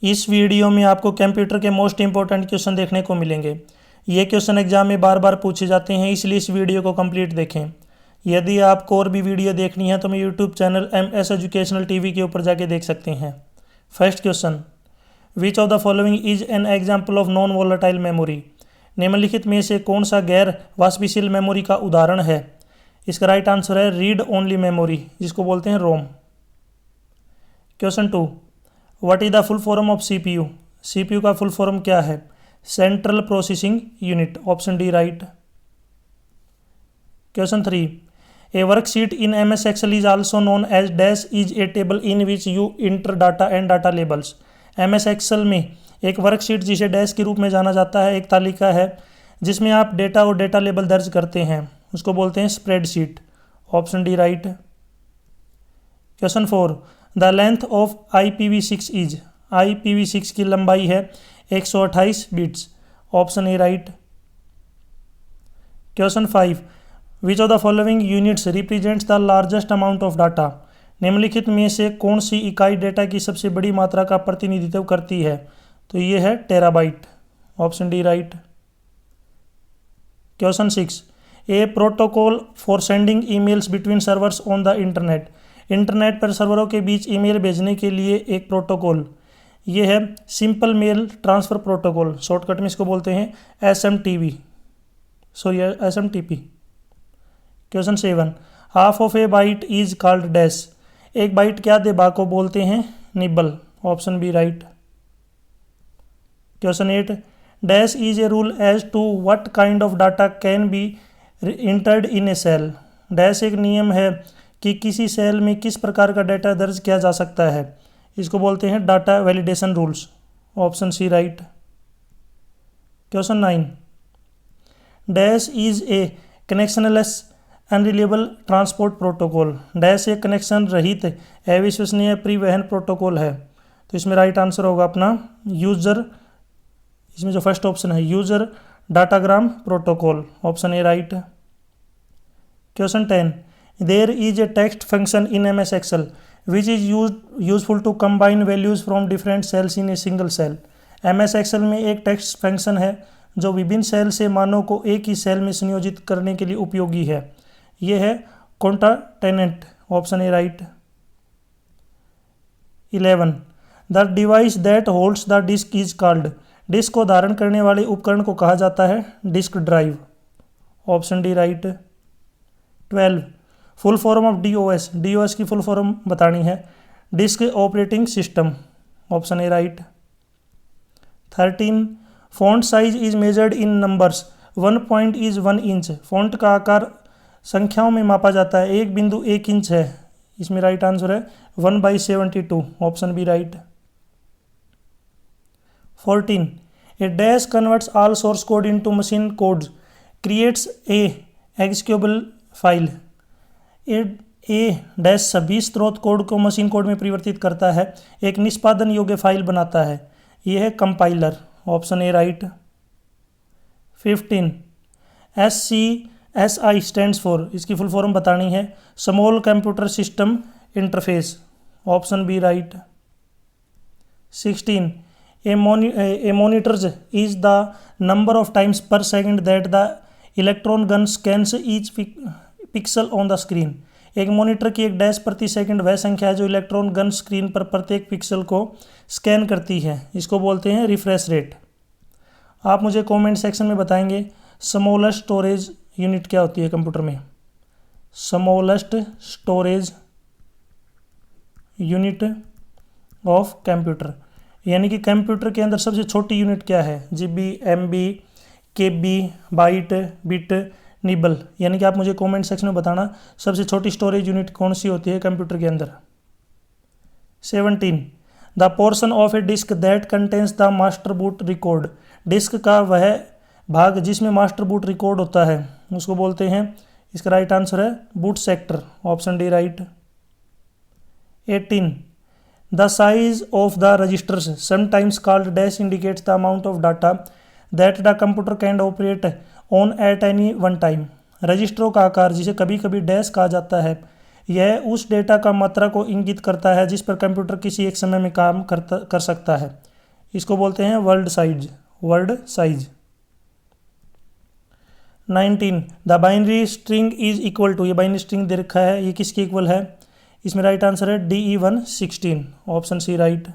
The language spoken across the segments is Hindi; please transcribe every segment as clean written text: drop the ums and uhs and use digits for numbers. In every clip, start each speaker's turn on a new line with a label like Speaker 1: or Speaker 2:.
Speaker 1: इस वीडियो में आपको कंप्यूटर के मोस्ट इंपॉर्टेंट क्वेश्चन देखने को मिलेंगे। ये क्वेश्चन एग्जाम में बार बार पूछे जाते हैं, इसलिए इस वीडियो को कंप्लीट देखें। यदि आपको और भी वीडियो देखनी है तो मैं YouTube channel MS educational TV के ऊपर जाके देख सकते हैं। First question, which of the following is an example of non volatile memory. निम्नलिखित में से कौन सा गैर वाष्पशील मेमोरी का उदाहरण है। इसका राइट आंसर है रीड ओनली मेमोरी, जिसको बोलते हैं ROM. Question 2, what is the full form of CPU। CPU का फुल फॉर्म क्या है। Central processing unit, option D right. Question 3, a worksheet in MS Excel is also known as dash is a table in which you enter data and data labels. MS Excel में एक वर्कशीट जिसे डैश के रूप में जाना जाता है एक तालिका है जिसमें आप डेटा और डेटा लेबल दर्ज करते हैं, उसको बोलते हैं spreadsheet, option D right. Question 4, the length of IPv6 is. IPv6 की लंबाई है 128 bits, option A right. Question 5, which of the following units represents the largest amount of data. निम्नलिखित में से कौन सी इकाई डेटा की सबसे बड़ी मात्रा का प्रतिनिधित्व करती है। तो ये है terabyte, option D right. Question 6, a protocol for sending emails between servers on the internet. Internet पर सर्वरों के बीच ईमेल भेजने के लिए एक प्रोटोकॉल, ये है simple mail transfer protocol, shortcut में इसको बोलते हैं SMTP। Question 7, half of a byte is called dash. एक बाइट क्या देबा को बोलते हैं, nibble, option B right. Question 8, dash is a rule as to what kind of data can be entered in a cell. Dash एक नियम है कि किसी सेल में किस प्रकार का डाटा दर्ज किया जा सकता है, इसको बोलते हैं data validation rules, option C right. Question 9, dash is a connectionless unreliable transport protocol. Dash एक कनेक्शन रहित अविश्वसनीय परिवहन प्रोटोकॉल है। तो इसमें राइट आंसर होगा अपना यूजर, इसमें जो फर्स्ट ऑप्शन है user datagram protocol, option A right. Question 10, there is a text function in MS Excel which is useful to combine values from different cells in a single cell. MS Excel में एक टेक्स्ट फंक्शन है जो विभिन्न सेल से मानों को एक ही सेल में संयोजित करने के लिए उपयोगी है, यह है concatenate, option A right. 11, the device that holds the disk is called. Disk को धारण करने वाले उपकरण को कहा जाता है disk drive, option D right. 12, full form of DOS। DOS की फुल फॉर्म बतानी है, disk operating system, option A right. 13, font size is measured in numbers, 1 point is 1 inch. Font का आकार संख्याओं में मापा जाता है, 1 बिंदु 1 इंच है, इसमें राइट आंसर है 1/72, option B right. 14, a dash converts all source code into machine codes creates a executable file. A dash सभी स्रोत कोड को मशीन कोड में परिवर्तित करता है, एक निष्पादन योग्य फाइल बनाता है, यह है compiler, option A right. 15, SCSI stands for, इसकी फुल फॉर्म बतानी है small computer system interface, option B right. 16, a monitors is the number of times per second that the electron gun scans each pixel on the screen. एक मॉनिटर की एक डैश प्रति सेकंड वह संख्या है जो इलेक्ट्रॉन गन स्क्रीन पर प्रत्येक पिक्सल को स्कैन करती है, इसको बोलते हैं रिफ्रेश रेट। आप मुझे कमेंट सेक्शन में बताएंगे स्मॉलेस्ट स्टोरेज यूनिट क्या होती है कंप्यूटर में। Smallest storage unit of computer, यानी कि कंप्यूटर के अंदर सबसे छोटी यूनिट क्या है, GB, MB, KB, byte, bit, nibble. यानी कि आप मुझे कमेंट सेक्शन में बताना सबसे छोटी स्टोरेज यूनिट कौन सी होती है कंप्यूटर के अंदर। 17, the portion of a disk that contains the master boot record. Disk का वह भाग जिसमें मास्टर बूट रिकॉर्ड होता है उसको बोलते हैं, इसका राइट आंसर है boot sector, option D right. 18, the size of the registers sometimes called dash indicates the amount of data that the computer can operate on at any one time. रजिस्टरों का आकार जिसे कभी कभी डैश कहा जाता है, यह उस डेटा का मात्रा को इंगित करता है जिस पर कंप्यूटर किसी एक समय में काम कर सकता है। इसको बोलते हैं word size. 19 the binary string is equal to, ये बाइनरी स्ट्रिंग दे रखा है, ये किसके इक्वल है? इसमें राइट आंसर है DE116, option C right.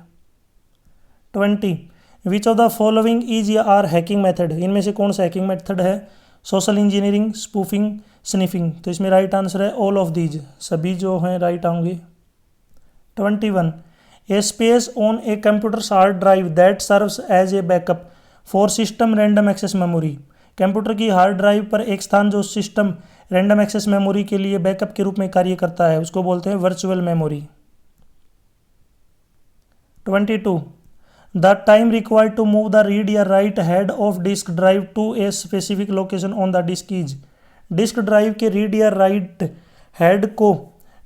Speaker 1: 20 which of the following is या आर हैकिंग मेथड, इनमें से कौन सा हैकिंग मेथड है? Social engineering, spoofing, sniffing. तो इसमें राइट आंसर है ऑल ऑफ दीज, सभी जो हैं राइट होंगे। 21 a space on a computer hard drive that serves as a backup for system random access memory, computer की हार्ड ड्राइव पर एक स्थान जो सिस्टम रैंडम एक्सेस मेमोरी के लिए बैकअप के रूप में कार्य करता है, उसको बोलते हैं virtual memory. 22 the time required to move the read या write head of disk drive to a specific location on the disk is, disk drive के रीड या राइट हेड को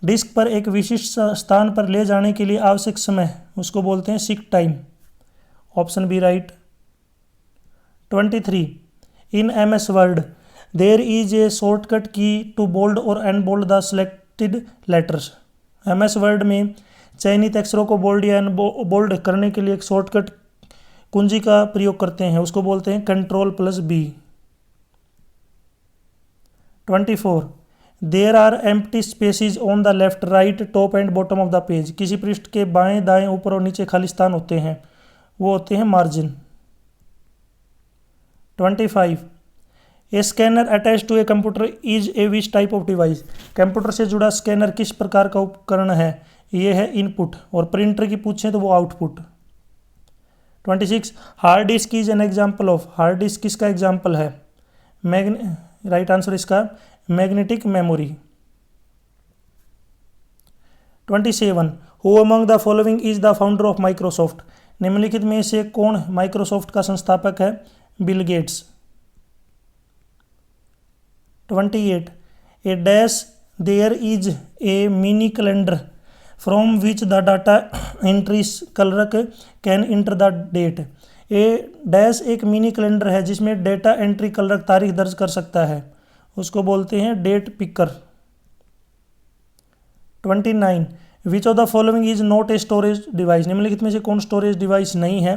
Speaker 1: डिस्क पर एक विशिष्ट स्थान पर ले जाने के लिए आवश्यक समय, उसको बोलते हैं seek time, option B right. 23 in MS word there is a shortcut key to bold और unbold the selected letters, MS word में चयनित अक्षरों को बोल्ड या बोल्ड करने के लिए एक शॉर्टकट कुंजी का प्रयोग करते हैं, उसको बोलते हैं Ctrl+B। 24 there are empty spaces on the left right top and bottom of the page, किसी पृष्ठ के बाएं दाएं ऊपर और नीचे खाली स्थान होते हैं, वो होते हैं margin. 25 a scanner attach to a computer is a which type of device, computer से जुड़ा स्कैनर किस प्रकार का उपकरण है? ये है इनपुट, और प्रिंटर की पूछें तो वो output. 26 hard disk is an example of, hard disk किसका एग्जाम्पल है? राइट आंसर इसका magnetic memory. 27 who among the following is the founder of Microsoft, निम्नलिखित में से कौन माइक्रोसॉफ्ट का संस्थापक है? Bill Gates. 28 a dash there is a mini calendar from which the data entries clerk can enter the date, a dash एक मिनी कैलेंडर है जिसमें डेटा एंट्री क्लर्क तारीख दर्ज कर सकता है, उसको बोलते हैं date picker. 29 which of the following is not a storage device, निम्नलिखित में से कौन स्टोरेज डिवाइस नहीं है?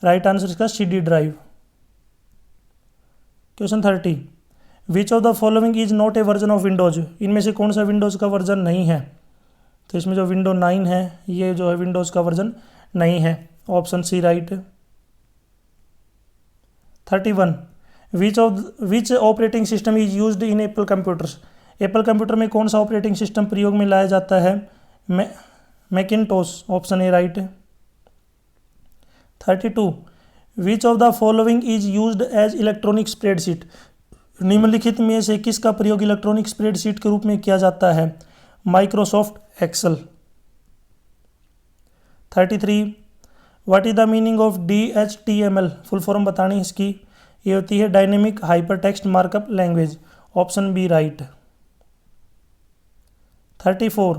Speaker 1: राइट आंसर इसका CD drive. Question 30 which of the following is not a version of Windows, इनमें से कौन सा विंडोज़ का वर्जन नहीं है? तो इसमें जो विंडो 9 है ये जो है विंडोज़ का वर्जन नहीं है, option C right. 31 which operating system is used in Apple computers, Apple computer में कौन सा ऑपरेटिंग सिस्टम प्रयोग में लाया जाता है? Macintosh, option A right. 32 which of the following is used as electronic spreadsheet, निम्नलिखित में से किसका प्रयोग इलेक्ट्रॉनिक स्प्रेडशीट के रूप में किया जाता है? Microsoft Excel. 33 what is the meaning of DHTML, full form बतानी इसकी, ये होती है dynamic hyper text markup language, option B right. 34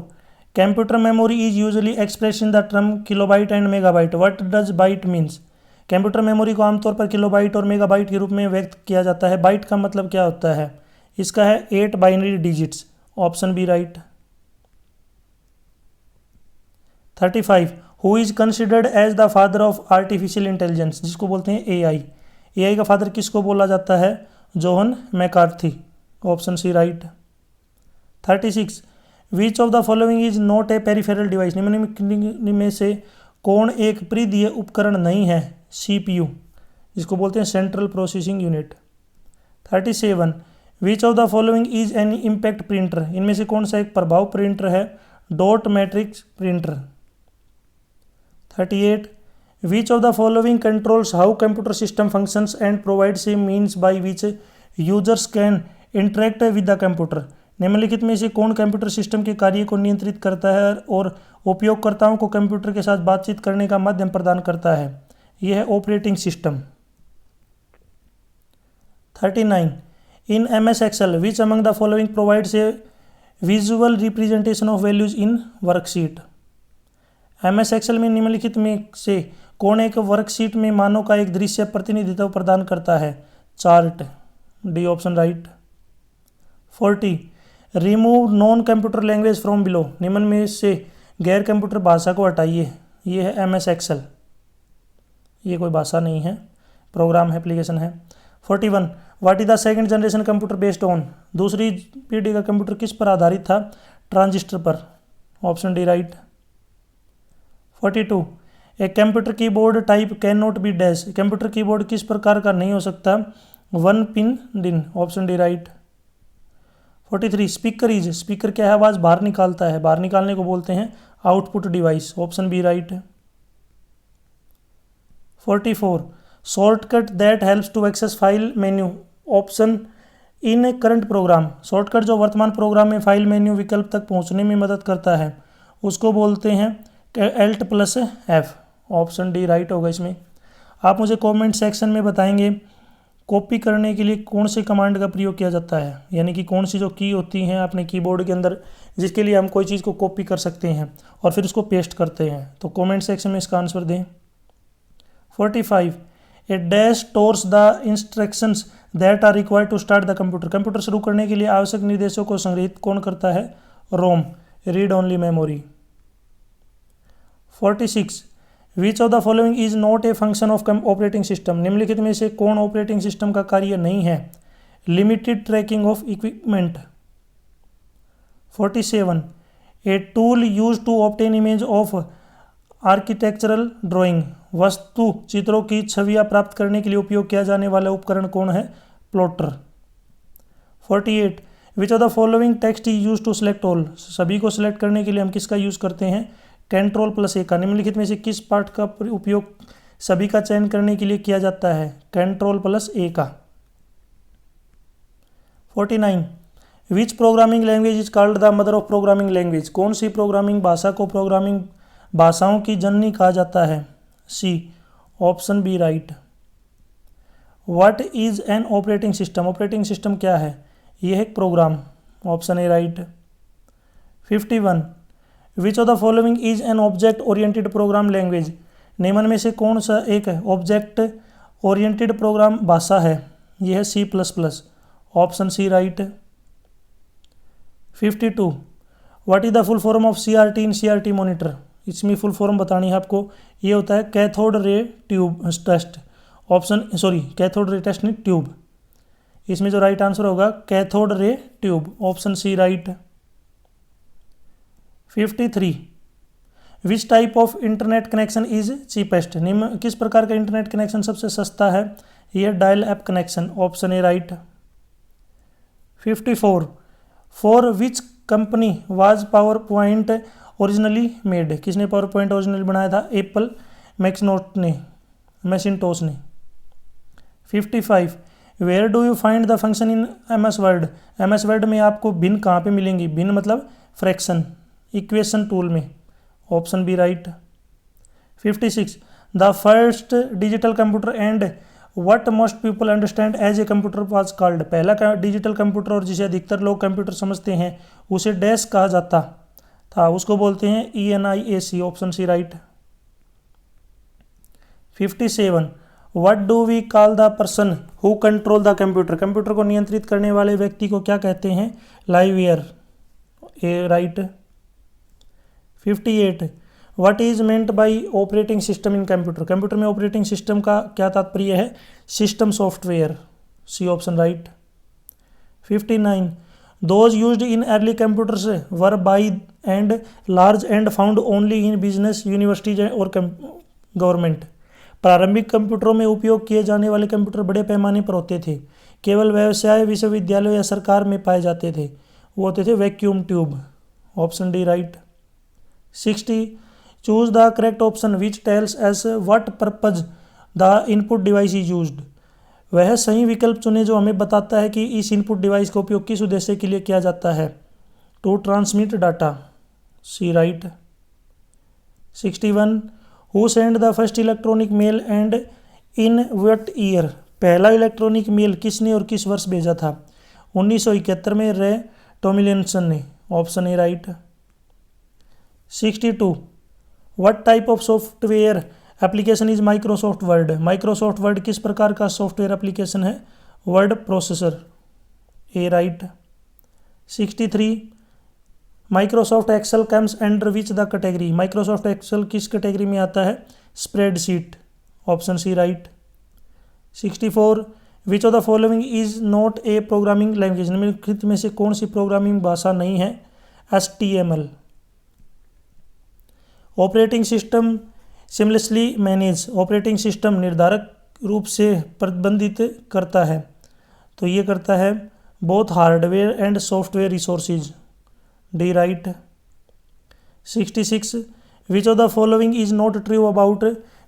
Speaker 1: computer memory is usually express in the term kilobyte and megabyte, what does byte means, computer memory को आमतौर पर किलोबाइट और मेगाबाइट के रूप में व्यक्त किया जाता है, बाइट का मतलब क्या होता है? इसका है 8 binary digits, option B right. 35 who is considered as the father of artificial intelligence, जिसको बोलते हैं AI का फादर किसको बोला जाता है? John McCarthy, option C right. 36 which of the following is not a peripheral device, निम्न में से कौन एक परिधीय उपकरण नहीं है? CPU, जिसको बोलते हैं central processing unit. 37 which of the following is an impact printer, इनमें से कौन सा एक प्रभाव प्रिंटर है? Dot matrix printer. 38 which of the following controls how computer system functions and provides a means by which users can interact with the computer, निम्नलिखित में से कौन कंप्यूटर सिस्टम के कार्य को नियंत्रित करता है और उपयोगकर्ताओं को कंप्यूटर के साथ बातचीत करने का माध्यम प्रदान करता है? यह है operating system. 39 in MS Excel which among the following provides a visual representation of values in worksheet, MS Excel में निम्नलिखित में से कौन एक वर्कशीट में मानों का एक दृश्य प्रतिनिधित्व प्रदान करता है? Chart, D option right. 40 remove non computer language from below, निम्न में से गैर कंप्यूटर भाषा को हटाइए, ये है MS Excel। ये कोई भाषा नहीं है, प्रोग्राम है, एप्लीकेशन है। 41 what is the second generation computer based on, दूसरी पीढ़ी का कंप्यूटर किस पर आधारित था, ट्रांजिस्टर पर, option D right. 42 a computer keyboard type can not be dash, computer keyboard किस प्रकार का नहीं हो सकता, वन पिन डिन, option D right. 43 speaker is, speaker क्या है, आवाज़ बाहर निकालता है, बाहर निकालने को बोलते हैं output device, option B right. 44 shortcut that helps to access file menu, option in current program, shortcut जो वर्तमान प्रोग्राम में फाइल मेन्यू विकल्प तक पहुंचने में मदद करता है उसको बोलते हैं Alt+F, ऑप्शन डी राइट होगा इसमें। आप मुझे कमेंट सेक्शन में बताएंगे कॉपी करने के लिए कौन से कमांड का प्रयोग किया जाता है, यानी कि कौन सी जो की होती हैं अपने कीबोर्ड के अंदर जिसके लिए हम कोई चीज़ को कॉपी कर सकते हैं और फिर उसको पेस्ट करते हैं, तो कमेंट सेक्शन में इसका आंसर दें। 45 a dash stores the instructions that are required to start the computer, computer शुरू करने के लिए आवश्यक निर्देशों को संग्रहित कौन करता है, ROM, read only memory. 46 which of the following is not a function of operating system, निम्नलिखित में से कौन ऑपरेटिंग सिस्टम का कार्य नहीं है, limited tracking of equipment. 47 a tool use to obtain image of architectural drawing, वस्तु चित्रों की छवियां प्राप्त करने के लिए उपयोग किया जाने वाला उपकरण कौन है, plotter. 48 which of the following text is use to select all, सभी को सिलेक्ट करने के लिए हम किसका यूज करते हैं, Ctrl+A का, निम्नलिखित में से किस पार्ट का उपयोग सभी का चयन करने के लिए किया जाता है, Ctrl+A का। 49 विच programming language is called the mother of programming language, कौन सी प्रोग्रामिंग भाषा को प्रोग्रामिंग भाषाओं की जननी कहा जाता है, C, option B right. What is an operating system, operating system क्या है, यह एक program, option A right. 51 which of the following is an object oriented program language, निम्न में से कौन सा एक ऑब्जेक्ट ओरिएंटेड प्रोग्राम भाषा है, यह है C++, option C right. 52 what is the full form of CRT इन CRT मॉनिटर, इसमें फुल फॉर्म बतानी है आपको, ये होता है cathode ray tube test, cathode ray test नहीं ट्यूब, इसमें जो राइट आंसर होगा cathode ray tube, option C right. 53 which type of internet connection is cheapest, निम्न किस प्रकार का इंटरनेट कनेक्शन सबसे सस्ता है, यह dial up connection, option A right. 54 for which company was power point originally made, किसने पावर पॉइंट ओरिजिनली बनाया था, एप्पल मैकिन्टोश ने। 55 where do you find the function in MS word, MS word में आपको भिन्न कहाँ पे मिलेंगी, भिन्न मतलब फ्रैक्शन, इक्वेशन टूल में, option B right. 56 the first digital computer and what most people understand as a computer was called, पहला डिजिटल कंप्यूटर और जिसे अधिकतर लोग कंप्यूटर समझते हैं उसे डैश कहा जाता था, उसको बोलते हैं ENIAC, option C right. 57 what do we call the person who control the computer, computer को नियंत्रित करने वाले व्यक्ति को क्या कहते हैं, liveware, A right. 58 what is meant by operating system in computer, computer में ऑपरेटिंग सिस्टम का क्या तात्पर्य है, system software, C, option right. 59 those used in early computers were by and large and found only in business universities और गवर्नमेंट, प्रारंभिक कंप्यूटरों में उपयोग किए जाने वाले कंप्यूटर बड़े पैमाने पर होते थे, केवल व्यवसाय विश्वविद्यालयों या सरकार में पाए जाते थे, वो होते थे vacuum tube, option D right. 60 choose the correct option which tells S what purpose the input device is used, वह सही विकल्प चुने जो हमें बताता है कि इस इनपुट डिवाइस का उपयोग किस उद्देश्य के लिए किया जाता है, to transmit data, C right. 61 who send the first electronic mail and in what year, पहला इलेक्ट्रॉनिक मेल किसने और किस वर्ष भेजा था, 1971 में रे टॉमिलिंसन ने, option A right. 62 what type of software application is Microsoft Word, Microsoft Word किस प्रकार का सॉफ्टवेयर एप्लीकेशन है, word processor, A right. 63 Microsoft Excel comes under which the category, Microsoft Excel किस कैटेगरी में आता है, spreadsheet, option C right. 64 which of the following is not a programming language, निम्नलिखित में से कौन सी प्रोग्रामिंग भाषा नहीं है? HTML। Operating system seamlessly manage, operating system निर्धारक रूप से प्रबंधित करता है, तो ये करता है both hardware and software resources, D right. 66 which of the following is not true about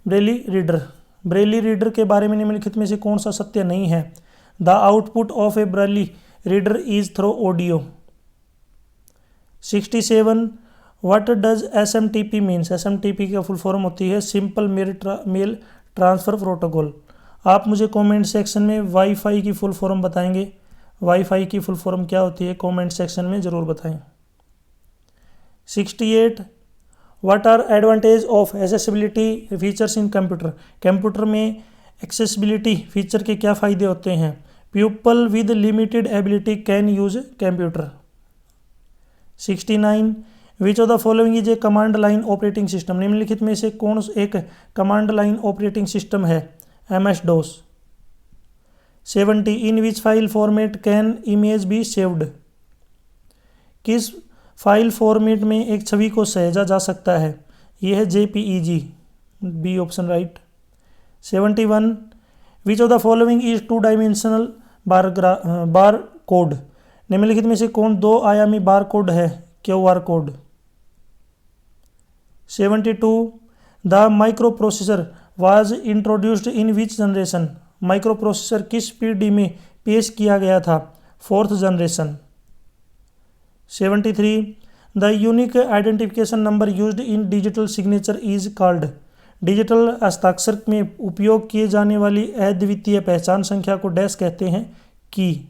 Speaker 1: Braille reader, Braille reader के बारे में निम्नलिखित में से कौन सा सत्य नहीं है? The output of a braille reader is through audio. 67 what does SMTP means, SMTP का फुल फॉर्म होती है सिंपल मेल ट्रांसफ़र प्रोटोकॉल। आप मुझे कमेंट सेक्शन में वाईफाई की फुल फॉर्म बताएंगे, वाईफाई की फुल फॉर्म क्या होती है कमेंट सेक्शन में ज़रूर बताएं। 68 what are advantage of accessibility features in computer, computer में एक्सेसिबिलिटी फीचर के क्या फ़ायदे होते हैं? People with limited ability can use computer. 69 which of the following is a command line operating system, निम्नलिखित में से कौन एक कमांड लाइन ऑपरेटिंग सिस्टम है? MS-DOS। 70 in which file format can image be saved, किस फाइल फॉर्मेट में एक छवि को सहेजा जा सकता है? यह है JPEG, B option right. 71 which of the following is 2 dimensional bar code, निम्नलिखित में से कौन 2 आयामी बार कोड है? QR code. 72 the micro processor was introduced in which generation, micro processor किस पीढ़ी में पेश किया गया था? 4th generation. 73 the unique identification number used in digital signature is called, digital हस्ताक्षर में उपयोग किए जाने वाली अद्वितीय पहचान संख्या को डैश कहते हैं? की।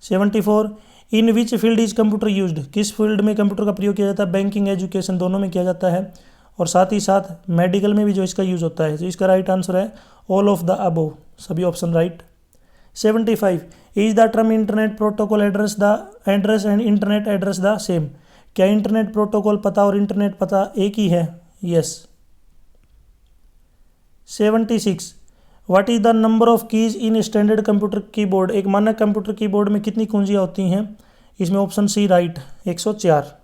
Speaker 1: 74 in which field is computer used, किस फील्ड में कंप्यूटर का प्रयोग किया जाता है? बैंकिंग, एजुकेशन, दोनों में किया जाता है, और साथ ही साथ मेडिकल में भी जो इसका यूज़ होता है। तो इसका राइट आंसर है ऑल ऑफ द अबव, सभी option right. 75 is the term internet protocol address and internet address the same, क्या इंटरनेट प्रोटोकॉल पता और इंटरनेट पता एक ही है? Yes. 76 what is the number of keys in standard computer keyboard, एक मानक कंप्यूटर कीबोर्ड में कितनी कुंजियाँ होती हैं? इसमें option C right, 104।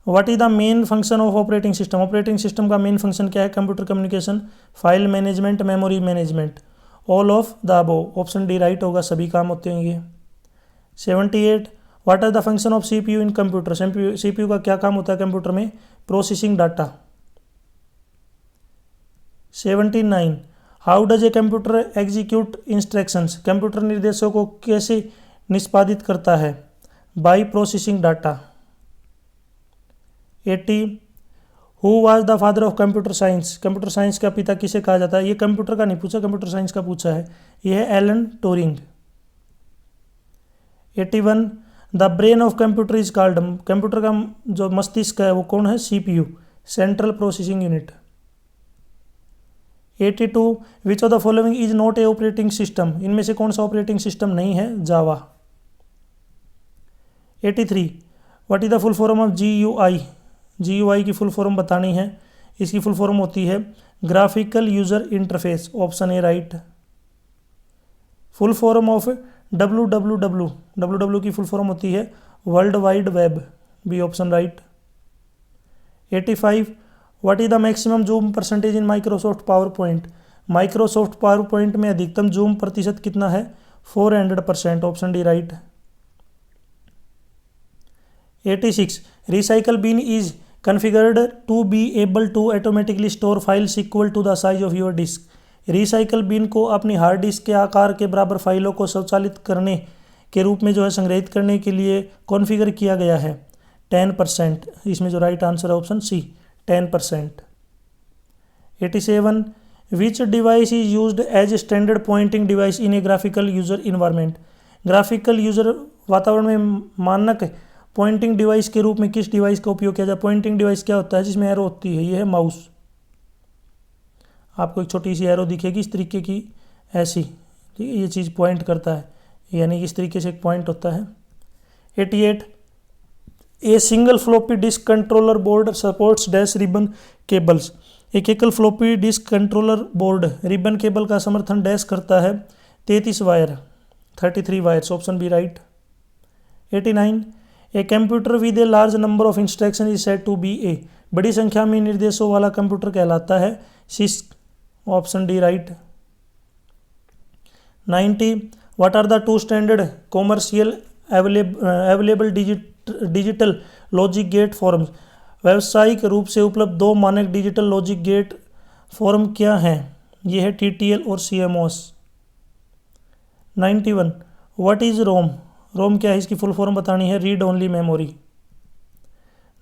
Speaker 1: What is the main function of operating system, operating system का मेन फंक्शन क्या है? Computer communication, file management, memory management, all of the above, option D right होगा, सभी काम होते हैं ये। 78 what are the function of CPU in computer, CPU का क्या काम होता है कंप्यूटर में? Processing data. 79 how does a computer execute instructions, computer निर्देशों को कैसे निष्पादित करता है? By processing data. 80 who was the father of computer science, computer science का पिता किसे कहा जाता है? ये कंप्यूटर का नहीं पूछा, कंप्यूटर साइंस का पूछा है, यह है Alan Turing. 81 the brain of computer is called, computer का जो मस्तिष्क है वो कौन है? CPU, central processing unit. 82 which of the following is not a operating system, इनमें से कौन सा ऑपरेटिंग सिस्टम नहीं है? जावा। 83 what is the full form of GUI, GUI की फुल फॉर्म बतानी है, इसकी फुल फॉर्म होती है graphical user interface, option A right. Full form of WWW की फुल फॉर्म होती है world wide web, B option right. 85 what is the maximum zoom percentage in Microsoft PowerPoint, Microsoft PowerPoint में अधिकतम जूम प्रतिशत कितना है? 400%, option D right. 86 recycle bin is configured to be able to automatically store files equal to the size of your disk, recycle bin को अपनी हार्ड डिस्क के आकार के बराबर फाइलों को स्वचालित करने के रूप में जो है संग्रहित करने के लिए कॉन्फ़िगर किया गया है 10%, इसमें जो राइट आंसर है option C 10%। 87 which device is used as standard pointing device in a graphical user environment, graphical user वातावरण में मानक पॉइंटिंग डिवाइस के रूप में किस डिवाइस का उपयोग किया जाए? पॉइंटिंग डिवाइस क्या होता है? जिसमें एरो होती है, ये है माउस, आपको एक छोटी सी एरो दिखेगी इस तरीके की, ऐसी, ठीक है, ये चीज़ पॉइंट करता है, यानी कि इस तरीके से एक पॉइंट होता है। 88 a single floppy disk controller board supports dash ribbon cables. एक एकल floppy disk controller board ribbon cable का समर्थन डैश करता है 33 wire 33 wires, option B right. 89 a computer with a large number of instruction is said to be a, बड़ी संख्या में निर्देशों वाला कंप्यूटर कहलाता है CISC, option D right. 90 what are the two standard commercial available digital logic gate forms, व्यावसायिक रूप से उपलब्ध दो मानक डिजिटल लॉजिक गेट फॉर्म क्या हैं? ये है TTL और CMOS। 91 व्हाट इज रोम, रोम क्या है, इसकी फुल फॉर्म बतानी है, read only memory.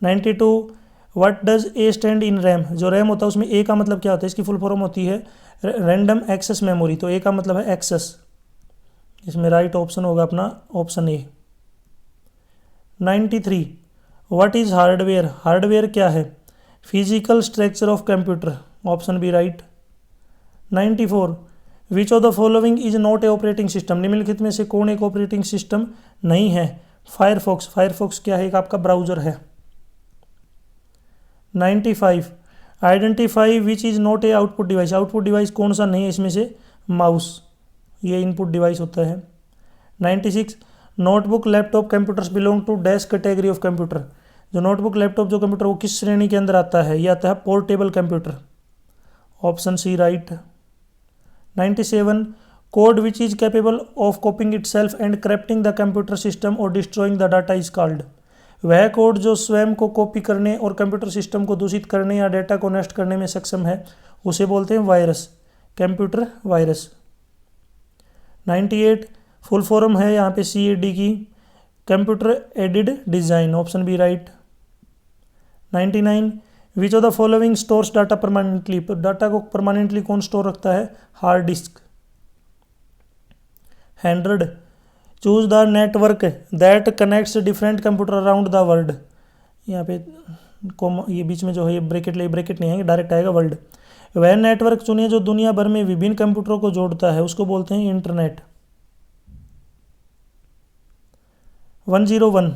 Speaker 1: 92 what does a stand in RAM, जो रैम होता है उसमें ए का मतलब क्या होता है, इसकी फुल फॉर्म होती है रैंडम एक्सेस मेमोरी, तो ए का मतलब है एक्सेस, इसमें राइट ऑप्शन होगा अपना option A. 93 what is hardware, hardware क्या है, physical structure of computer, option B right. 94 which of the following is not a operating system, निम्नलिखित में से कौन एक ऑपरेटिंग सिस्टम नहीं है? फायरफॉक्स, फायरफॉक्स क्या है, एक आपका ब्राउजर है। 95 identify which is not A output device, output device कौन सा नहीं है इसमें से? माउस, ये इनपुट डिवाइस होता है। 96 notebook laptop computers belong to dash category of computer, जो नोटबुक लैपटॉप जो कंप्यूटर वो किस श्रेणी के अंदर आता है? ये आता है portable computer, option C right. 97 code which is capable of copying itself and corrupting the computer system और destroying the data is called, वह कोड जो स्वयं को कॉपी करने और कंप्यूटर सिस्टम को दूषित करने या डेटा को नष्ट करने में सक्षम है उसे बोलते हैं virus, computer virus. 98 full form है यहाँ पे CAD की, computer aided design, option B right. 99 which of the following stores data permanently, data को परमानेंटली कौन स्टोर रखता है? Hard disk. 100 choose the network that connects different computer around the world, यहाँ पे ये बीच में जो है ये ब्रैकेट नहीं है, डायरेक्ट आएगा वर्ल्ड। वह नेटवर्क चुनिए जो दुनिया भर में विभिन्न कंप्यूटरों को जोड़ता है, उसको बोलते हैं internet. 101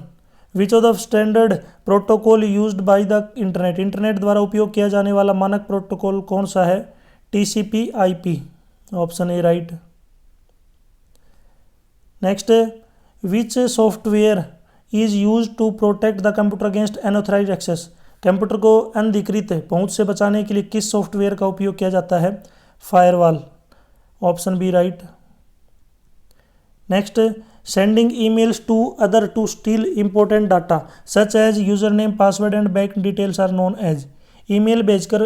Speaker 1: which of the standard protocol used by the internet, internet द्वारा उपयोग किया जाने वाला मानक प्रोटोकॉल कौन सा है? TCP/IP, option A right. Next which software is use to protect the computer against unauthorised access, computer को अनधिकृत पहुंच से बचाने के लिए किस सॉफ्टवेयर का उपयोग किया जाता है? Firewall, option B right. Next sending emails to other to steal important data such as user name password and bank details are known as, email भेजकर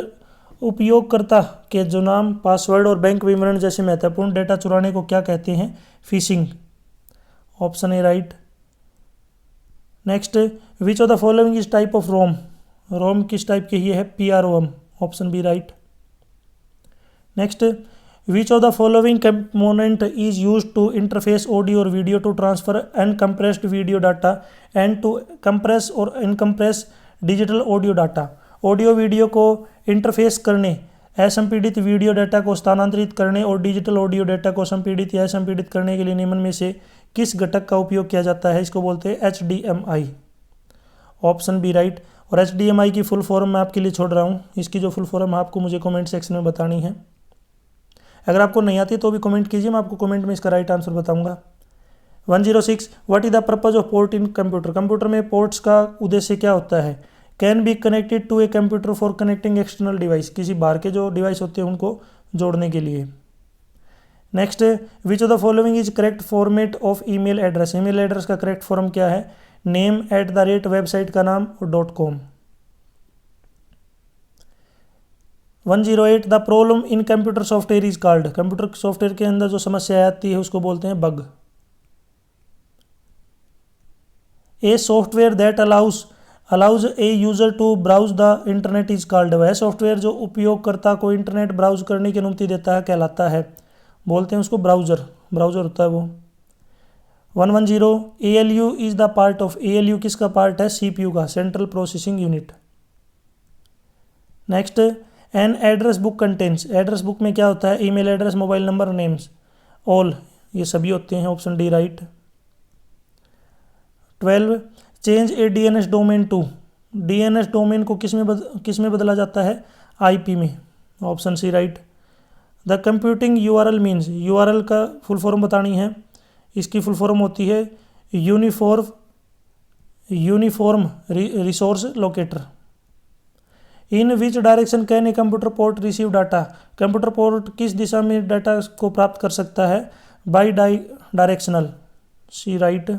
Speaker 1: उपयोगकर्ता के जो नाम पासवर्ड और बैंक विवरण जैसे महत्वपूर्ण डेटा चुराने को क्या कहते हैं? Phishing, option A right. Next which of the following is type of ROM, ROM किस टाइप की है? PROM, option B right. Next which of the following component is use to interface audio और video to transfer uncompressed video data and to compress और incompress digital audio data, audio video को इंटरफेस करने, असंपीड़ित वीडियो डाटा को स्थानांतरित करने और डिजिटल ऑडियो डाटा को संपीड़ित या असंपीड़ित करने के लिए निम्न में से किस घटक का उपयोग किया जाता है? इसको बोलते हैं HDMI, ऑप्शन बी राइट। और HDMI की फुल फॉर्म मैं आपके लिए छोड़ रहा हूँ, इसकी जो फुल फॉर्म है आपको मुझे कमेंट सेक्शन में बतानी है, अगर आपको नहीं आती तो भी कमेंट कीजिए, मैं आपको कमेंट में इसका राइट आंसर बताऊंगा। 106 what is the purpose of port in computer, computer में पोर्ट्स का उद्देश्य क्या होता है? Can be connected to a computer for connecting external device, किसी बाहर के जो डिवाइस होते हैं उनको जोड़ने के लिए। Next which of the following is correct format of email address, email address का करेक्ट फॉर्म क्या है? name@ वेबसाइट का नाम और .com। 108 the problem in computer software is called, computer software के अंदर जो समस्या आती है उसको बोलते हैं bug. A software that allows a user to browse the internet is called, वह सॉफ्टवेयर जो उपयोगकर्ता को इंटरनेट ब्राउज करने की अनुमति देता है कहलाता है, बोलते हैं उसको ब्राउजर होता है वो। 110 ALU is the part of, ALU किसका पार्ट है? CPU का, central processing unit. Next an address book contains, address book में क्या होता है? Email address, mobile number, names, all, ये सभी होते हैं, option D right. 12 change a DNS domain to, DNS domain को किस में बदला जाता है, आईपी में, option C right. The computing URL means, URL का फुल फॉर्म बतानी है, इसकी फुल फॉर्म होती है uniform resource locator. In which direction can a computer port receive data, computer port किस दिशा में डाटा को प्राप्त कर सकता है, bidirectional, C right.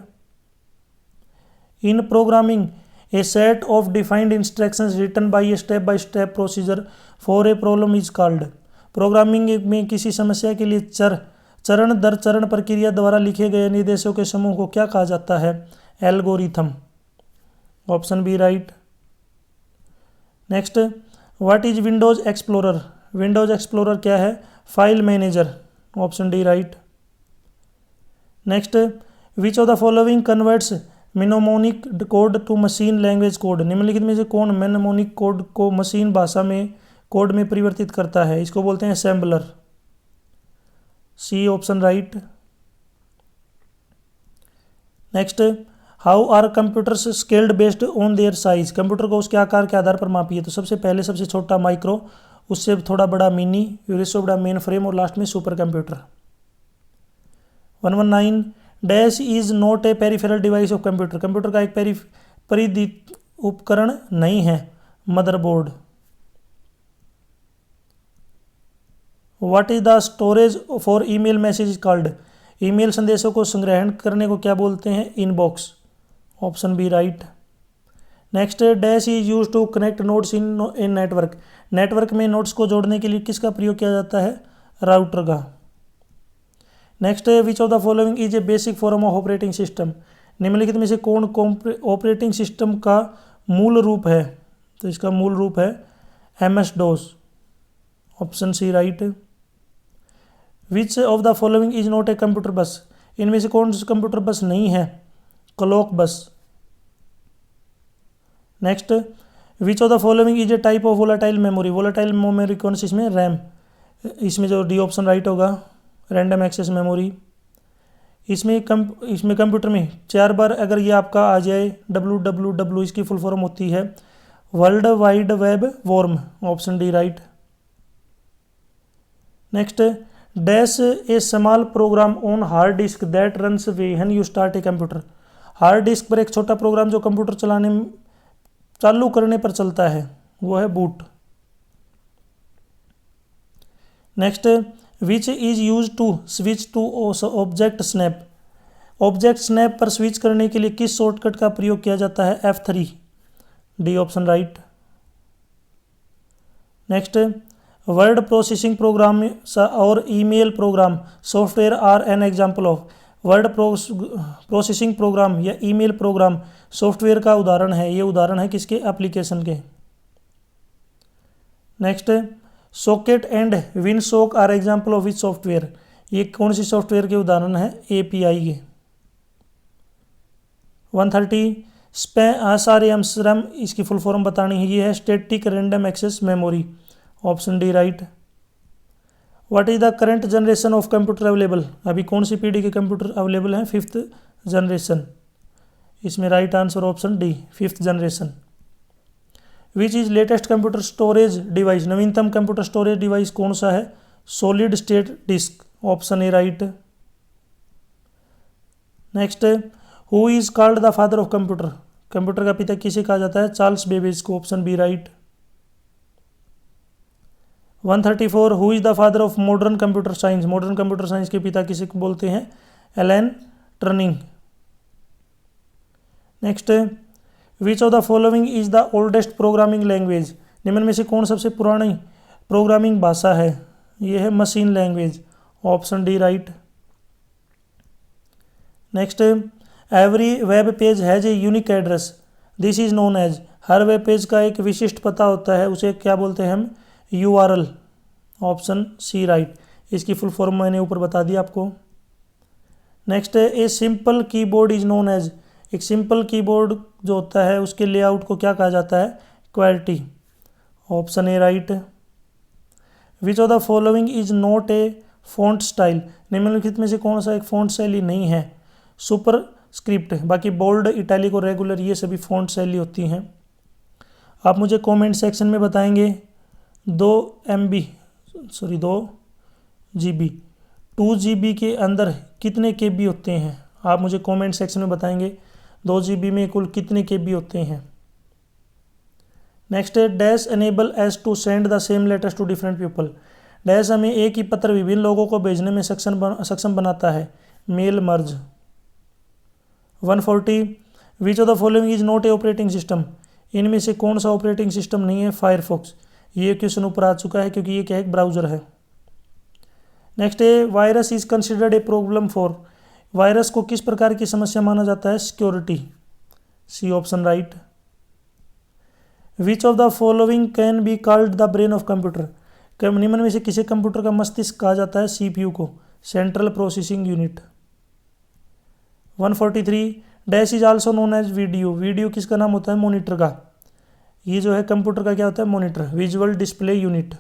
Speaker 1: In programming a set of defined instructions written by a step by step procedure for a problem is called, programming में किसी समस्या के लिए चरण दर चरण प्रक्रिया द्वारा लिखे गए निर्देशों के समूह को क्या कहा जाता है, algorithm, option B right. Next, what is Windows Explorer, Windows Explorer क्या है, file manager, option D right. Next, which of the following converts mnemonic code to machine language code, निम्नलिखित में से कौन मेनोमोनिक कोड को मशीन भाषा में कोड में परिवर्तित करता है, इसको बोलते हैं assembler, C option right. Next, how are computers scaled based on their size, computer को उसके आकार के आधार पर मापिए, तो सबसे पहले सबसे छोटा माइक्रो, उससे थोड़ा बड़ा मिनी, फिर इससे बड़ा मेन फ्रेम और लास्ट में super computer. 119 dash is not a peripheral device of computer, computer का एक परिधि उपकरण नहीं है, motherboard. What is the storage for email message called, email संदेशों को संग्रहण करने को क्या बोलते हैं, inbox, option B right. Next, dash is use to connect nodes in network, network में नोड्स को जोड़ने के लिए किसका प्रयोग किया जाता है, राउटर का। Next, which of the following is a basic form of operating system, निम्नलिखित में से कौन ऑपरेटिंग सिस्टम का मूल रूप है, तो इसका मूल रूप है MS DOS, option C right. Which of the following is not a computer bus, इनमें से कौन कंप्यूटर बस नहीं है, क्लॉक बस। Next, which of the following is a type of volatile memory, volatile memory कौन सी, इसमें रैम, इसमें जो डी ऑप्शन राइट होगा, रैंडम एक्सेस मेमोरी। इसमें कंप्यूटर में 4 बार अगर ये आपका आ जाए www, इसकी फुल फॉर्म होती है world wide web worm, option D right. Next, dash a small program on hard disk that runs when you start a computer, hard disk पर एक छोटा प्रोग्राम जो कंप्यूटर चालू करने पर चलता है, वो है boot. Next, which is use to switch to object snap, object snap पर स्विच करने के लिए किस शॉर्टकट का प्रयोग किया जाता है, F3, D option right. Next, word processing program और email program software are an example of, word processing program या ईमेल प्रोग्राम सॉफ्टवेयर का उदाहरण है, ये उदाहरण है किसके, एप्लीकेशन के। Next, socket and Winsock are example of which software, ये कौन सी सॉफ्टवेयर के उदाहरण है, API के। 130 SRAM, इसकी फुल फॉर्म बतानी है, ये है static random access memory, option D right. What is the current generation of computer available, अभी कौन सी पीढ़ी के कंप्यूटर अवेलेबल हैं, 5th जनरेशन, इसमें right answer option D, 5th generation. Which is latest computer storage device, नवीनतम कंप्यूटर स्टोरेज डिवाइस कौन सा है, solid state disk, option A right. Next, who is called the father of computer, computer का पिता किसे कहा जाता है, चार्ल्स बेबेज को, option B right. 134 who is the father of modern computer science, modern computer science के पिता किसे बोलते हैं, Alan Turing. Next, which of the following is the oldest programming language, निम्न में से कौन सबसे पुरानी प्रोग्रामिंग भाषा है, यह है machine language, option D right. Next, every web page has a unique address, this is known as, हर वेब पेज का एक विशिष्ट पता होता है, उसे क्या बोलते हैं हम, URL, ऑप्शन सी राइट, इसकी फुल फॉर्म मैंने ऊपर बता दिया आपको। Next, a simple keyboard is known as, एक सिंपल कीबोर्ड जो होता है उसके लेआउट को क्या कहा जाता है, quality, option A right. Which of the following is not A font style, निम्नलिखित में से कौन सा एक फॉन्ट शैली नहीं है, सुपर स्क्रिप्ट। बाकी बोल्ड, इटैलिक और रेगुलर ये सभी फ़ॉन्ट शैली होती हैं। आप मुझे कमेंट सेक्शन में बताएंगे 2 GB 2 GB के अंदर कितने KB होते हैं। आप मुझे कमेंट सेक्शन में बताएंगे 2 GB में कुल कितने KB होते हैं। नेक्स्ट है dash enables to send the same letters to different people. Dash हमें एक ही पत्र विभिन्न लोगों को भेजने में सक्षम बनाता है। Mail merge. 140 which of the following is not a operating system. इनमें से कौन सा ऑपरेटिंग सिस्टम नहीं है। फायरफॉक्स। ये क्वेश्चन ऊपर आ चुका है क्योंकि ये क्या है, एक ब्राउज़र है। नेक्स्ट है virus is considered a problem for. Virus को किस प्रकार की समस्या माना जाता है। Security. C option right. Which of the following can be called the brain of computer. निम्न में से किसी कंप्यूटर का मस्तिष्क कहा जाता है। CPU को, central processing unit. 143 dash is also known as video. Video किसका नाम होता है। मॉनिटर का। ये जो है कंप्यूटर का क्या होता है, monitor, visual display unit.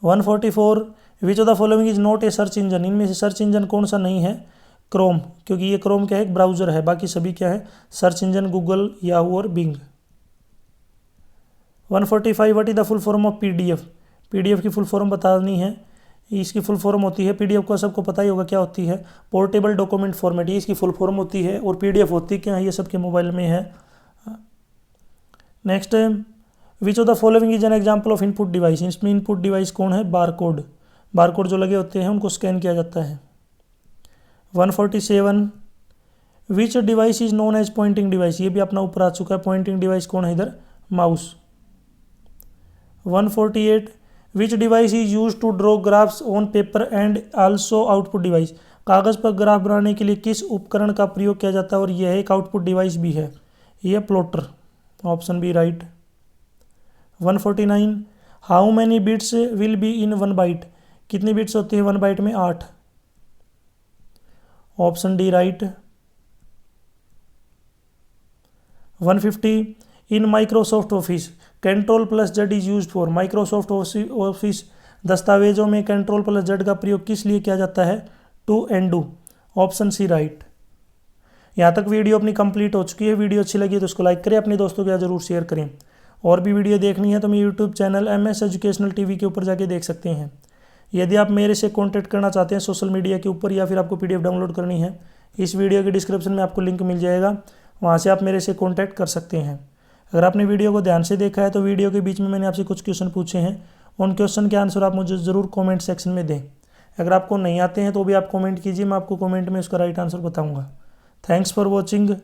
Speaker 1: 144 which of the following is not A search engine. इनमें से सर्च इंजन कौन सा नहीं है। क्रोम, क्योंकि ये क्रोम क्या है, एक ब्राउज़र है। बाकी सभी क्या है, सर्च इंजन, गूगल, याहू और Bing. 145 what is the full form of PDF। PDF की फुल फॉर्म बतानी है। इसकी फुल फॉर्म होती है, PDF को सबको पता ही होगा क्या होती है, पोर्टेबल डॉक्यूमेंट फॉर्मेट। ये इसकी फुल फॉर्म होती है। और PDF होती क्या है, ये सबके मोबाइल में है। Next which of the following is an example of input device. इसमें इनपुट डिवाइस कौन है। बारकोड। बारकोड जो लगे होते हैं उनको स्कैन किया जाता है। 147 which device is known as pointing device. ये भी अपना ऊपर आ चुका है। पॉइंटिंग डिवाइस कौन है इधर, mouse. 148 which device is use to draw graphs on paper and also output device. कागज़ पर ग्राफ बनाने के लिए किस उपकरण का प्रयोग किया जाता है और यह एक आउटपुट डिवाइस भी है। यह plotter. Option B right. 149 how many bits will be in 1 byte. कितनी बिट्स होती है 1 बाइट में, 8। Option D right. 150 in Microsoft Office Ctrl+Z is use for. Microsoft Office दस्तावेजों में Ctrl+Z का प्रयोग किस लिए किया जाता है। टू एंडू। Option C right. यहाँ तक वीडियो अपनी कंप्लीट हो चुकी है। वीडियो अच्छी लगी तो उसको लाइक करें, अपने दोस्तों के साथ जरूर शेयर करें। और भी वीडियो देखनी है तो मेरे YouTube channel MS educational TV के ऊपर जाके देख सकते हैं। यदि आप मेरे से कॉन्टैक्ट करना चाहते हैं सोशल मीडिया के ऊपर, या फिर आपको PDF डाउनलोड करनी है, इस वीडियो के डिस्क्रिप्शन में आपको लिंक मिल जाएगा, वहाँ से आप मेरे से कॉन्टैक्ट कर सकते हैं। अगर आपने वीडियो को ध्यान से देखा है तो वीडियो के बीच में मैंने आपसे कुछ क्वेश्चन पूछे हैं, उन क्वेश्चन के आंसर आप मुझे ज़रूर कमेंट सेक्शन में दें। अगर आपको नहीं आते हैं तो भी आप कमेंट कीजिए, मैं आपको कमेंट में उसका राइट आंसर बताऊंगा। Thanks for watching.